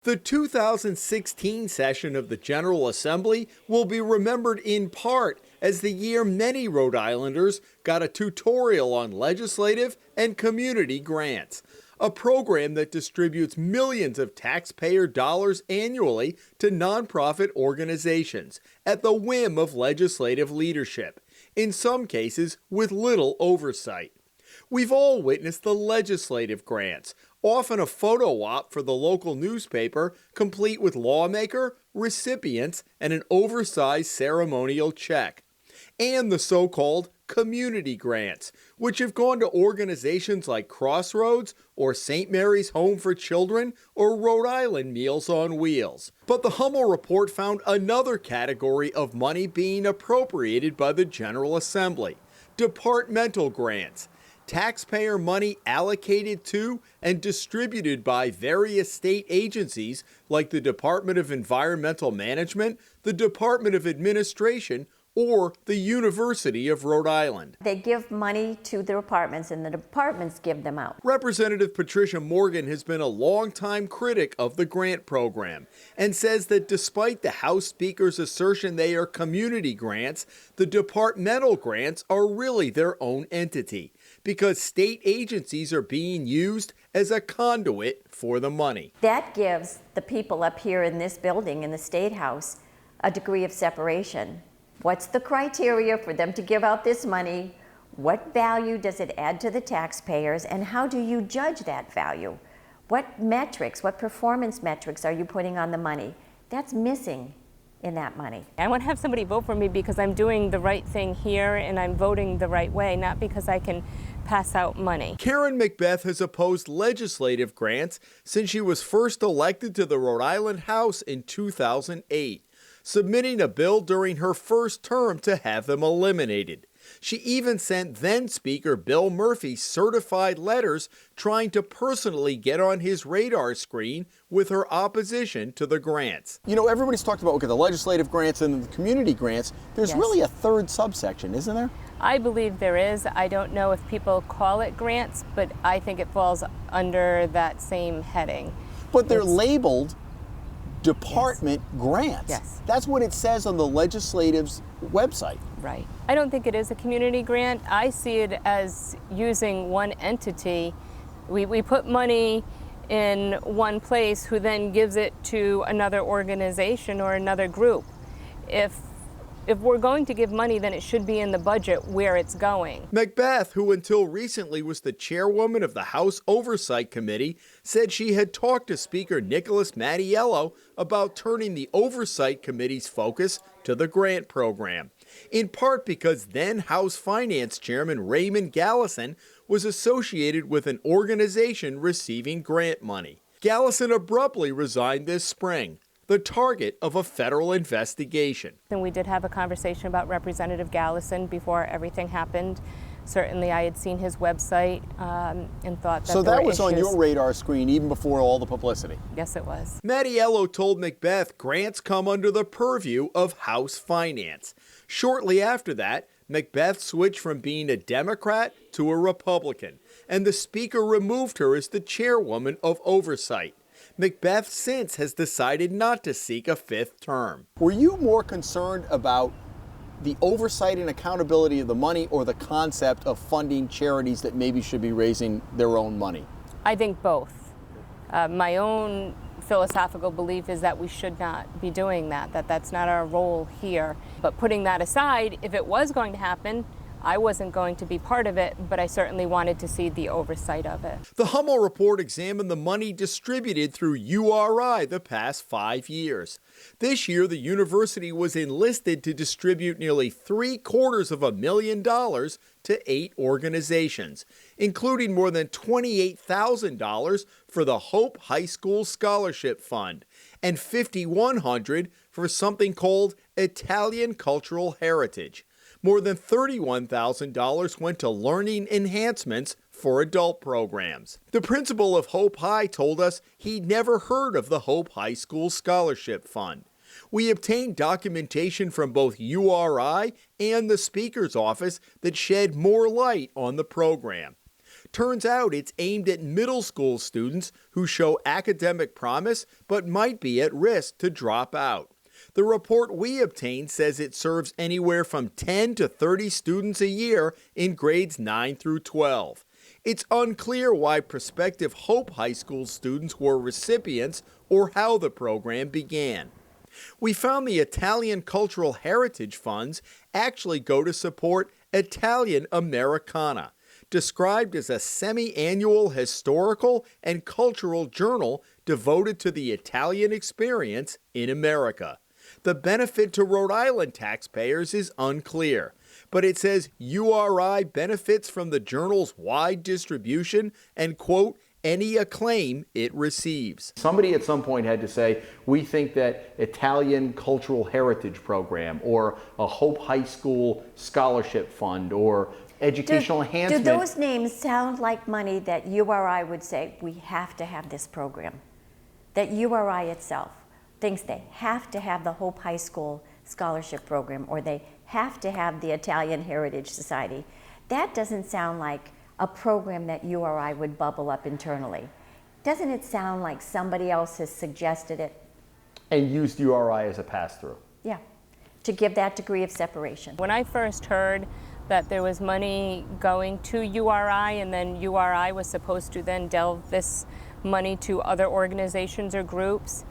The 2016 session of the General Assembly will be remembered in part as the year many Rhode Islanders got a tutorial on legislative and community grants, a program that distributes millions of taxpayer dollars annually to nonprofit organizations at the whim of legislative leadership, in some cases with little oversight. We've all witnessed the legislative grants, often a photo op for the local newspaper, complete with lawmaker, recipients, and an oversized ceremonial check. And the so-called community grants, which have gone to organizations like Crossroads or St. Mary's Home for Children or Rhode Island Meals on Wheels. But the Hummel report found another category of money being appropriated by the General Assembly: departmental grants. Taxpayer money allocated to and distributed by various state agencies like the Department of Environmental Management, the Department of Administration, or the University of Rhode Island. They give money to the departments and the departments give them out. Representative Patricia Morgan has been a longtime critic of the grant program and says that despite the House Speaker's assertion they are community grants, the departmental grants are really their own entity because state agencies are being used as a conduit for the money. That gives the people up here in this building, in the State House, a degree of separation. What's the criteria for them to give out this money? What value does it add to the taxpayers? And how do you judge that value? What metrics, what performance metrics are you putting on the money? That's missing in that money. I want to have somebody vote for me because I'm doing the right thing here and I'm voting the right way, not because I can pass out money. Karen Macbeth has opposed legislative grants since she was first elected to the Rhode Island House in 2008. Submitting a bill during her first term to have them eliminated. She even sent then-Speaker Bill Murphy certified letters trying to personally get on his radar screen with her opposition to the grants. You know, everybody's talked about, okay, the legislative grants and the community grants. There's really a third subsection, isn't there? I believe there is. I don't know if people call it grants, but I think it falls under that same heading. But they're labeled department grants. Yes. That's what it says on the legislative's website. Right. I don't think it is a community grant. I see it as using one entity. We put money in one place who then gives it to another organization or another group. If we're going to give money, then it should be in the budget where it's going. Macbeth, who until recently was the chairwoman of the House Oversight Committee, said she had talked to Speaker Nicholas Mattiello about turning the Oversight Committee's focus to the grant program, in part because then House Finance Chairman Raymond Gallison was associated with an organization receiving grant money. Gallison abruptly resigned this spring, the target of a federal investigation. And we did have a conversation about Representative Gallison before everything happened. Certainly I had seen his website and thought that so there that were was on issues. your radar screen even before all the publicity? Yes, it was. Mattiello told Macbeth grants come under the purview of House Finance. Shortly after that, Macbeth switched from being a Democrat to a Republican, and the Speaker removed her as the chairwoman of Oversight. Macbeth since has decided not to seek a fifth term. Were you more concerned about the oversight and accountability of the money or the concept of funding charities that maybe should be raising their own money? I think both. My own philosophical belief is that we should not be doing that, that's not our role here. But putting that aside, if it was going to happen, I wasn't going to be part of it, but I certainly wanted to see the oversight of it. The Hummel report examined the money distributed through URI the past 5 years. This year, the university was enlisted to distribute nearly $750,000 to 8 organizations, including more than $28,000 for the Hope High School Scholarship Fund and $5,100 for something called Italian Cultural Heritage. More than $31,000 went to learning enhancements for adult programs. The principal of Hope High told us he'd never heard of the Hope High School Scholarship Fund. We obtained documentation from both URI and the Speaker's office that shed more light on the program. Turns out it's aimed at middle school students who show academic promise but might be at risk to drop out. The report we obtained says it serves anywhere from 10 to 30 students a year in grades 9 through 12. It's unclear why prospective Hope High School students were recipients or how the program began. We found the Italian Cultural Heritage Funds actually go to support Italian Americana, described as a semi-annual historical and cultural journal devoted to the Italian experience in America. The benefit to Rhode Island taxpayers is unclear, but it says URI benefits from the journal's wide distribution and, quote, any acclaim it receives. Somebody at some point had to say, we think that Italian Cultural Heritage Program or a Hope High School Scholarship Fund or educational enhancement. Do those names sound like money that URI would say, we have to have this program? That URI itself thinks they have to have the Hope High School Scholarship Program or they have to have the Italian Heritage Society. That doesn't sound like a program that URI would bubble up internally. Doesn't it sound like somebody else has suggested it? And used URI as a pass-through. Yeah, to give that degree of separation. When I first heard that there was money going to URI and then URI was supposed to then delve this money to other organizations or groups,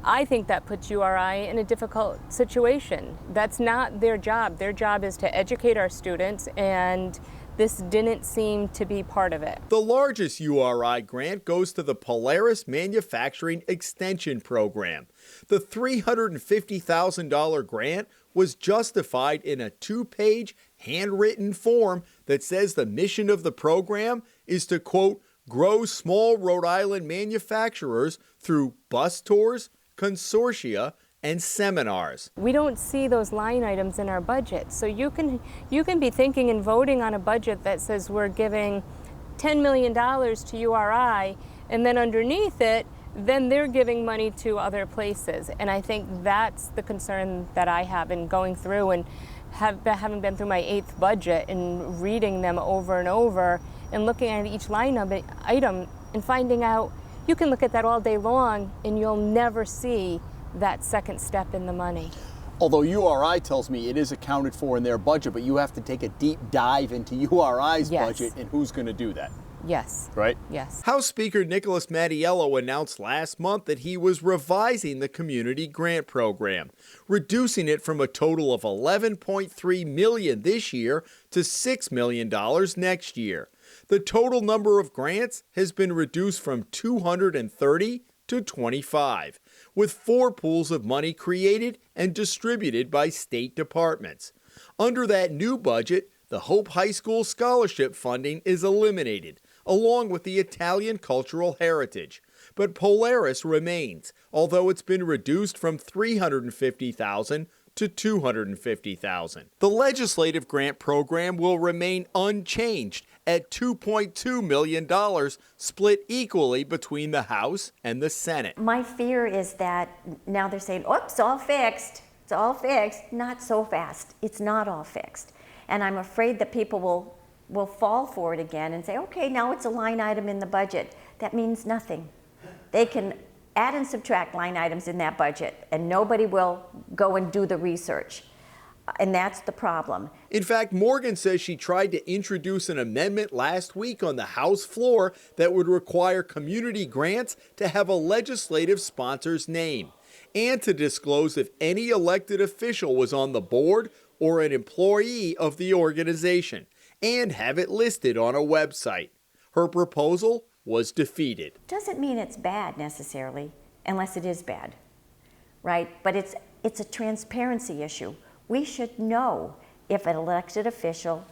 I think that puts URI in a difficult situation. That's not their job. Their job is to educate our students, and this didn't seem to be part of it. The largest URI grant goes to the Polaris Manufacturing Extension Program. The $350,000 grant was justified in a 2-page handwritten form that says the mission of the program is to, quote, grow small Rhode Island manufacturers through bus tours, consortia, and seminars. We don't see those line items in our budget. So you can be thinking and voting on a budget that says we're giving $10 million to URI, and then underneath it, then they're giving money to other places. And I think that's the concern that I have in going through and having been through my 8th budget and reading them over and over and looking at each line item and finding out you can look at that all day long and you'll never see that second step in the money. Although URI tells me it is accounted for in their budget, but you have to take a deep dive into URI's budget, and who's going to do that? Yes. Right? Yes. House Speaker Nicholas Mattiello announced last month that he was revising the community grant program, reducing it from a total of $11.3 million this year to $6 million next year. The total number of grants has been reduced from 230 to 25, with 4 pools of money created and distributed by state departments. Under that new budget, the Hope High School scholarship funding is eliminated, along with the Italian cultural heritage. But Polaris remains, although it's been reduced from $350,000 to $250,000. The legislative grant program will remain unchanged at $2.2 million, split equally between the House and the Senate. My fear is that now they're saying, oops, all fixed. It's all fixed. Not so fast. It's not all fixed. And I'm afraid that people will fall for it again and say, okay, now it's a line item in the budget. That means nothing. They can add and subtract line items in that budget, and nobody will go and do the research. And that's the problem. In fact, Morgan says she tried to introduce an amendment last week on the House floor that would require community grants to have a legislative sponsor's name and to disclose if any elected official was on the board or an employee of the organization, and have it listed on a website. Her proposal was defeated. Doesn't mean it's bad necessarily, unless it is bad, right? But it's a transparency issue. We should know if an elected official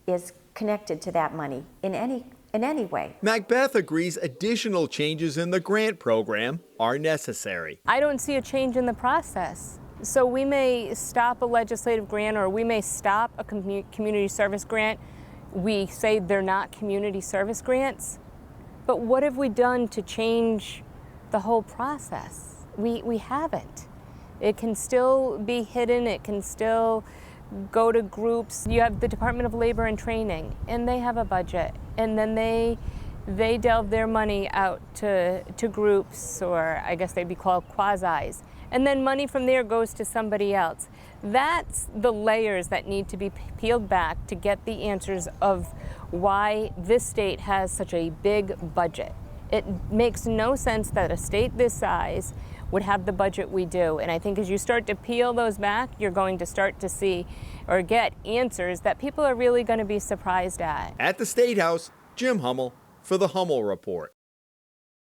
is connected to that money in any way. Macbeth agrees additional changes in the grant program are necessary. I don't see a change in the process. So we may stop a legislative grant or we may stop a community service grant. We say they're not community service grants. But what have we done to change the whole process? We haven't. It can still be hidden. It can still go to groups. You have the Department of Labor and Training, and they have a budget, and then they delve their money out to groups, or I guess they'd be called quasis, and then money from there goes to somebody else. That's the layers that need to be peeled back to get the answers of why this state has such a big budget. It makes no sense that a state this size would have the budget we do. And I think as you start to peel those back, you're going to start to see or get answers that people are really going to be surprised at. At the State House, Jim Hummel for the Hummel Report.